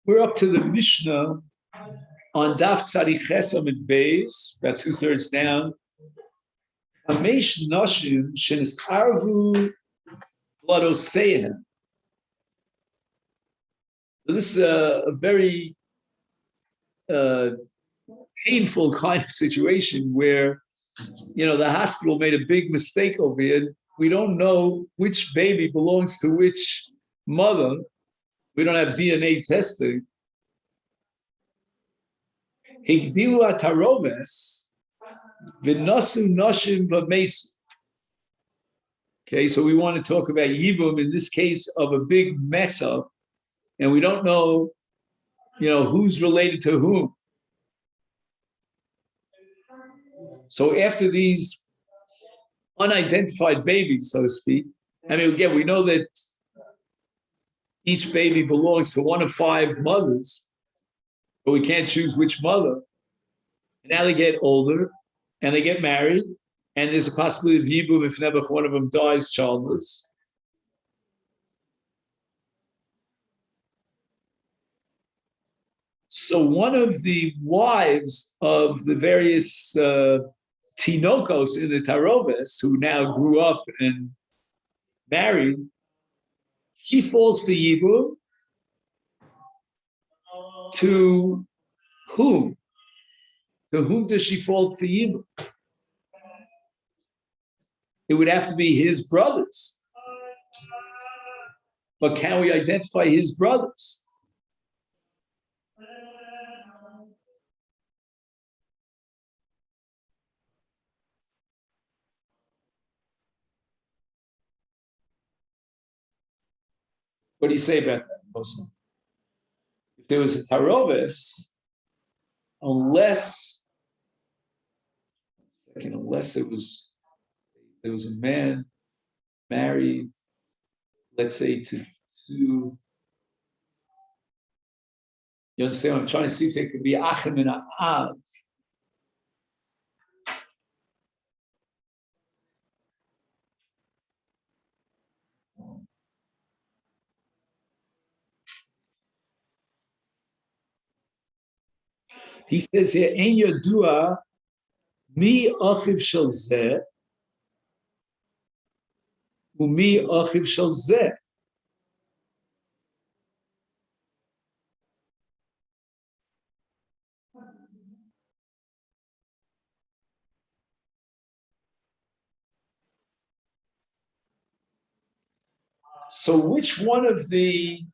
We're up to the Mishnah on Daf Tzadi Chesamid Beis, about 2/3 down. Hamesh Noshim Shenisarvu Vladoseihem. This is a very painful kind of situation where, the hospital made a big mistake over here. We don't know which baby belongs to which mother. We don't have DNA testing. Higdilu ataroves v'nasu noshim v'mesu. Okay, so we want to talk about yibum in this case of a big mess up, and we don't know, who's related to whom. So after these unidentified babies, so to speak, again, we know that each baby belongs to one of 5 mothers, but we can't choose which mother. And now they get older, and they get married, and there's a possibility of yibum if never one of them dies childless. So one of the wives of the various tinokos in the taroves, who now grew up and married, she falls for yibum to whom? To whom does she fall for yibum? It would have to be his brothers. But can we identify his brothers? What do you say about that, Muslim? If there was a taroves, unless there was a man married, let's say to two. You understand? I'm trying to see if there could be achim and av. He says here, "Ein yadua mi achiv shel zeh u'mi achiv shel zeh." So, which one of the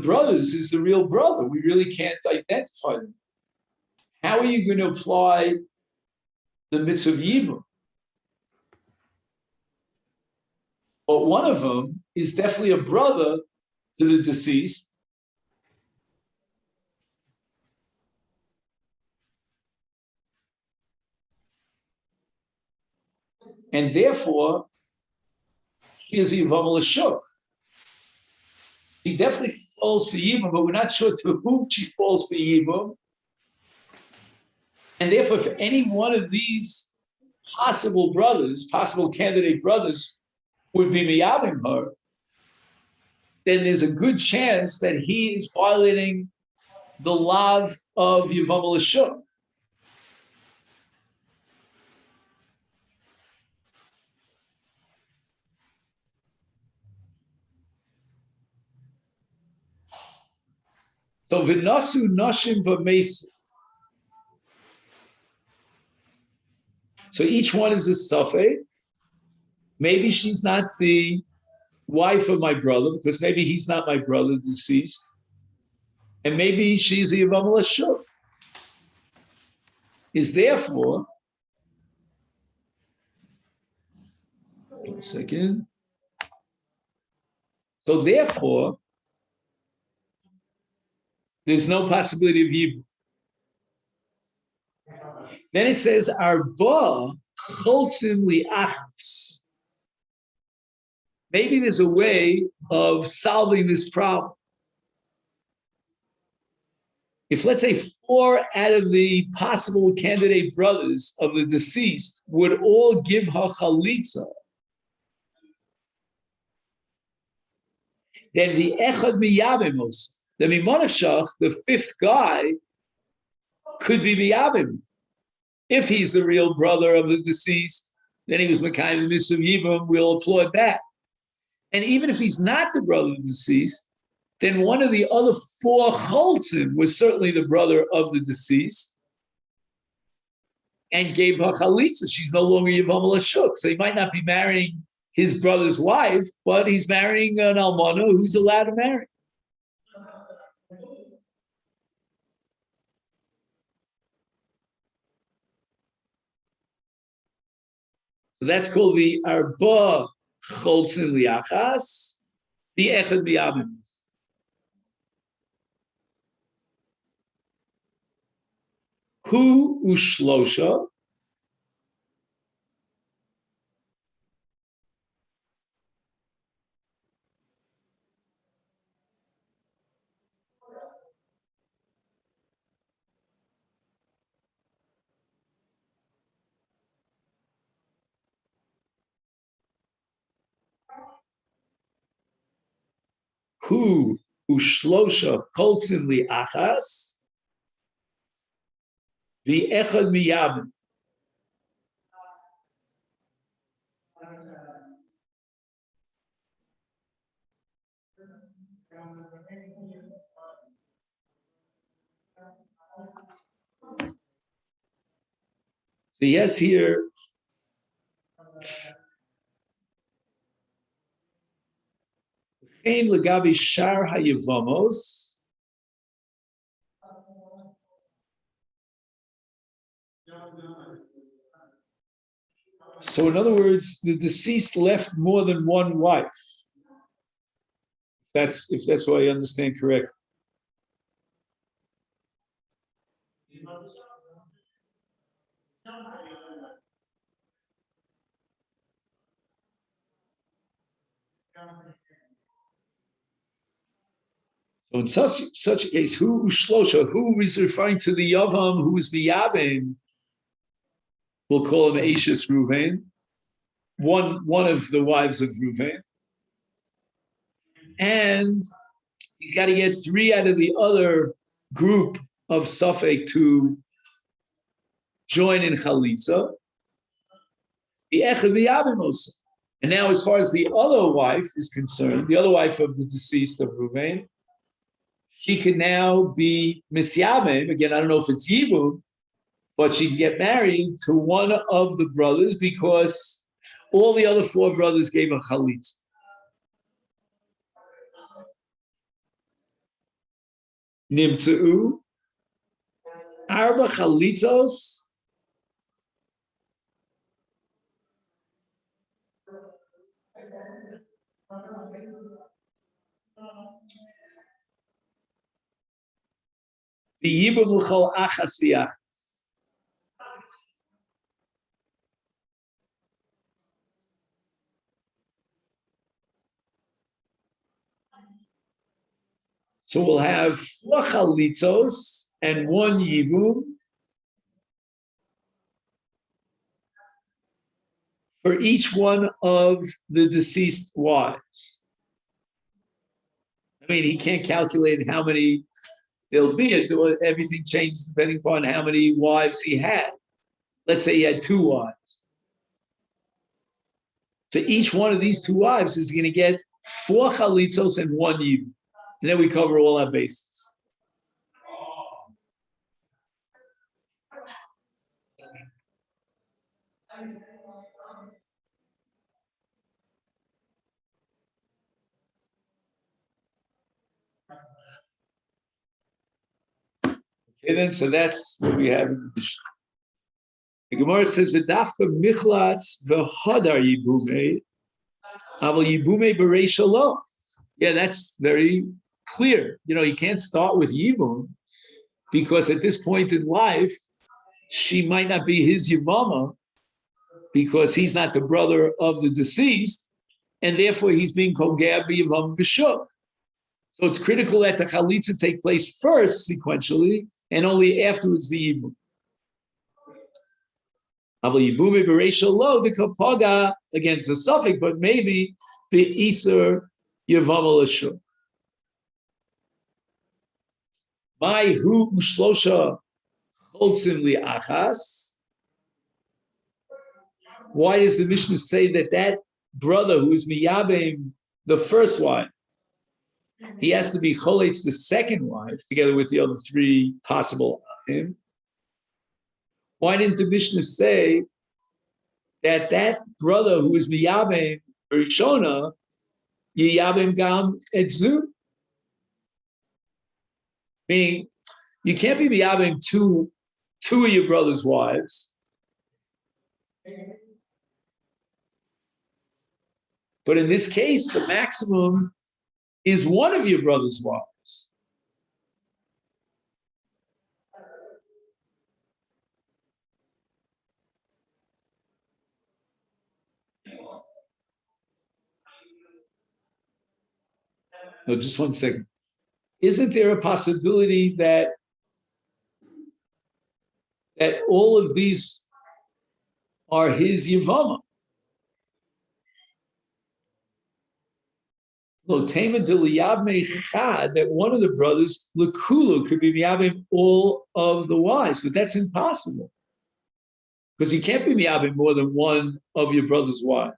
brothers is the real brother? We really can't identify them. How are you going to apply the mitzvah of yibum? But one of them is definitely a brother to the deceased. And therefore, she is Yevamot l'shuk. She definitely falls for yibum, but we're not sure to whom she falls for yibum. And therefore, if any one of these possible candidate brothers, would be miyavim her, then there's a good chance that he is violating the lav of Yevamot l'shuk. So v'nasu noshim v'mesu. So each one is a suffix. Maybe she's not the wife of my brother, because maybe he's not my brother deceased. And maybe she's a Yevamot l'shuk. Is therefore, one second. So therefore, there's no possibility of yibum. Then it says, Arba cholzim li'achas. Maybe there's a way of solving this problem. If, let's say, 4 out of the possible candidate brothers of the deceased would all give her chalitza, Then the echad miyabimos, the mimonashach, the fifth guy, could be miyabim. If he's the real brother of the deceased, then he was Mekayim the Mitzvah Yibum, we'll applaud that. And even if he's not the brother of the deceased, then one of the other four choltzim was certainly the brother of the deceased and gave her chalitza. She's no longer Yavam Lashuk. So he might not be marrying his brother's wife, but he's marrying an almana who's allowed to marry. So that's called the Arba Choltzin Liachas, the Echad Biyabim. Hu Ushlosha. Hu Ushlosha Choltzin Liachas, the Echad Miyabim. So yes, here Legabi Shar Hayevamos. So in other words, the deceased left more than one wife. If that's what I understand correctly. So in such a case, who is referring to the Yavam who is Miyabim, we'll call him Ashes Ruvain, one of the wives of Ruvain. And he's got to get three out of the other group of Safek to join in Chalitza. The Echad Miyabim also. And now, as far as the other wife is concerned, the other wife of the deceased of Ruvain, she can now be Misyabim. Again, I don't know if it's Yibum, but she can get married to one of the brothers because all the other four brothers gave her Chalitza. Nimtzeu Arba Chalitzos the Yibum L'chol Achas V'Yach. So we'll have four Chalitzos and one Yibum for each one of the deceased wives. I mean, he can't calculate how many there'll be. Everything changes depending upon how many wives he had. Let's say he had two wives. So each one of these two wives is going to get four Chalitzos and one Yibum. And then we cover all our bases. Okay, then, so that's what we have. The Gemara says, "V'dafka michlatz v'hodar yibume, aval yibume b'rei shalom." Yeah, that's very clear. You can't start with Yibum because at this point in life, she might not be his Yivama because he's not the brother of the deceased, and therefore he's being Kogea b'Yivam b'Shuk. So it's critical that the Chalitza take place first sequentially, and only afterwards the Yibum. Aval Yibume b'Rei Shalo the Kapaga against the suffix, but maybe the Iser Yevamot Lashul. My hu ushlosha choltzim liachas. Why does the Mishnah say that that brother who is miyabim, the first wife, he has to be choletz the second wife together with the other three possible him? Why didn't the Mishnah say that that brother who is miyabim rishona yiyabim gam etzu? Meaning, you can't be miyabim two of your brother's wives. But in this case, the maximum is one of your brother's wives. No, just 1 second. Isn't there a possibility that all of these are his Yevamot? That one of the brothers, Lekulu, could be miyabim all of the wives, but that's impossible because you can't be miyabim more than one of your brother's wives.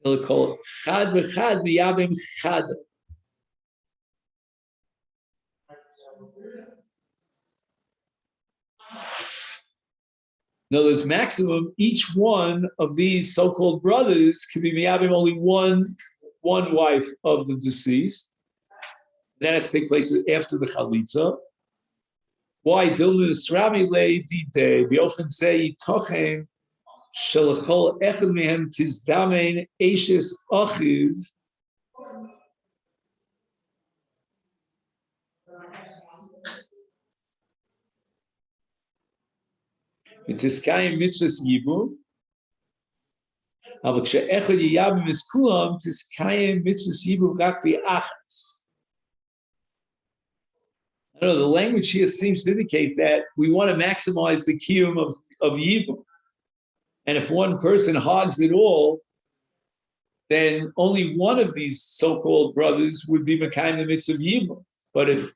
They'll call it chad v'chad miyabim chad. In other words, maximum, each one of these so-called brothers can be miyabim only one wife of the deceased. That has to take place after the chalitza. Why? Dilnus Rami lay dite. We often say tochem shelachol echad mehem tizdamein eishes achiv. Tiskayim mitzvahs yibum, aber kshe'echad yiyabim es kulam tiskayim mitzvahs yibum rak bi'achas. I don't know, the language here seems to indicate that we want to maximize the kiyum of yibum, and if one person hogs it all, then only one of these so-called brothers would be mekayim the mitzvah of yibum. But if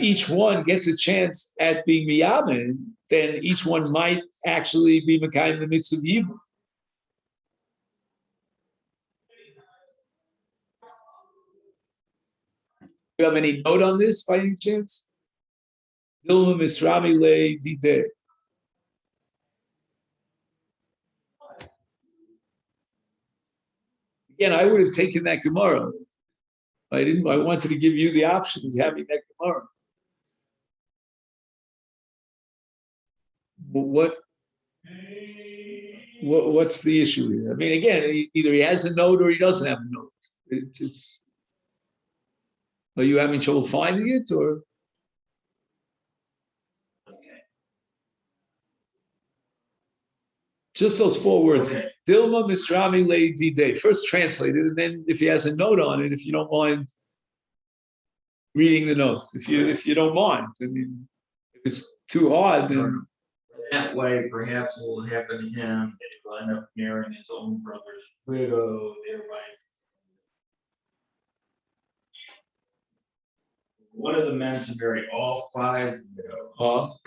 each one gets a chance at being miyabim, then each one might actually be mekayim the mitzvah of yibum. Do you have any note on this by any chance? Dilma misrami le dide. Again, I would have taken that Gemara. I wanted to give you the option of having that Gemara. What's the issue here? I mean, again, either he has a note or he doesn't have a note. Are you having trouble finding it, or? Just those 4 words. Dilma misrami le dide. First translate it, and then if he has a note on it, if you don't mind reading the note. If you don't mind. I mean, if it's too hard, then that way perhaps it will happen to him that he will end up marrying his own brother's widow, thereby. One of the men to marry all 5 widows.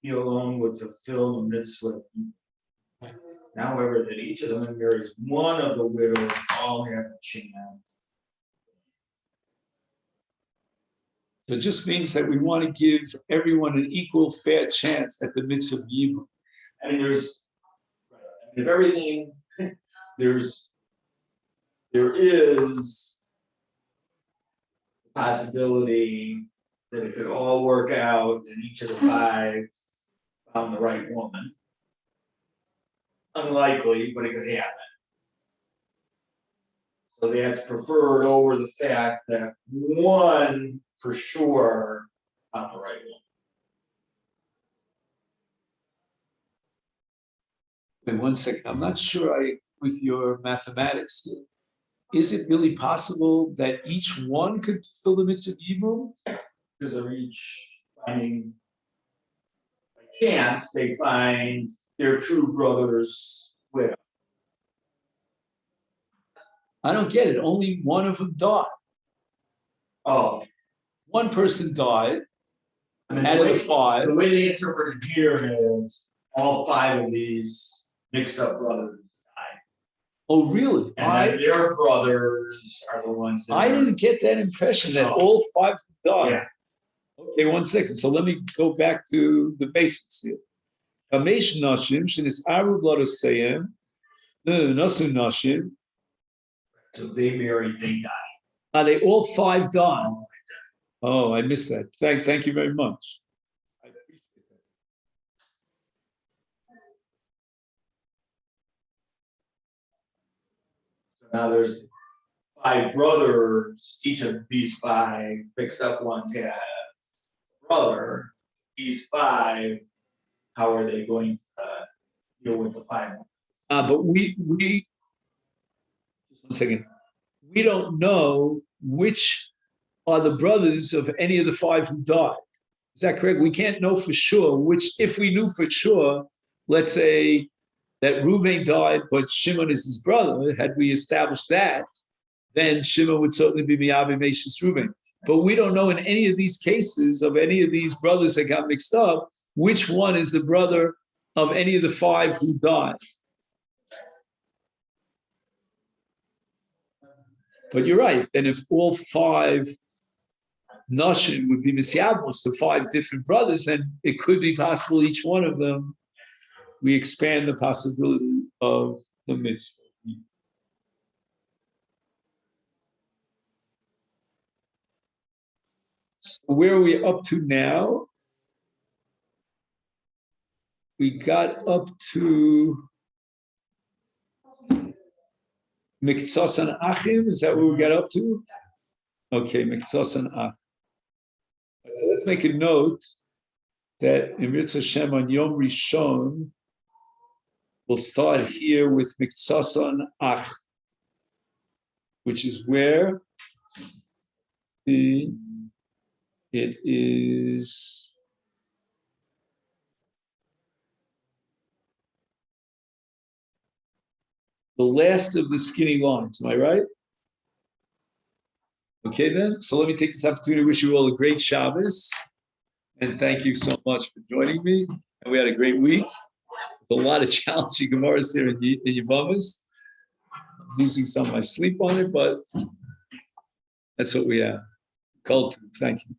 He alone would fulfill the mitzvah. Now, however, that each of them marries one of the widows, all have a chance. So it just means that we want to give everyone an equal, fair chance at the mitzvah of yibum. I mean, if everything, there is a possibility that it could all work out and each of the 5 found the right woman. Unlikely, but it could happen. So that's preferred over the fact that one for sure found the right one. Wait 1 second. I'm not sure with your mathematics. Is it really possible that each one could fulfill the mitzvah of yibum? Because they're each finding, by chance, they find their true brother's widow. I don't get it. Only one of them died. Oh, One person died I mean, out of the five. the way they interpreted here is all five of these mixed up brothers died. Oh, really? And then their brothers are the ones that I didn't get that impression that all five died. Yeah. Okay, 1 second. So let me go back to the basics here. Kamesh nashim shenis aru v'ladosayim nasu nashim. So they married, they died. Are they all five died? Oh, I missed that. Thank you very much. I appreciate that. So now there's five brothers, each of these five mixed up ones had a brother. These five, how are they going to deal with the five? But we just 1 second. We don't know which are the brothers of any of the five who died. Is that correct? We can't know for sure which, if we knew for sure, let's say that Reuven died, but Shimon is his brother, had we established that, then Shimon would certainly be Miyabi Meshus Reuven. But we don't know in any of these cases of any of these brothers that got mixed up, which one is the brother of any of the five who died. But you're right. And if all five Nashim would be Misyabos to five different brothers, then it could be possible each one of them, we expand the possibility of the mitzvah. So where are we up to now? We got up to Miktsas Achim. Is that where we got up to? Okay, Miktsas Achim. Let's make a note that in Ritz Hashem on Yom Rishon, we'll start here with Miktsas Achim, which is where it is the last of the skinny lines. Am I right? Okay, then. So let me take this opportunity to wish you all a great Shabbos. And thank you so much for joining me. And we had a great week with a lot of challenging Gemaras here in Yevamos. I'm losing some of my sleep on it, but that's what we have. Cult, thank you.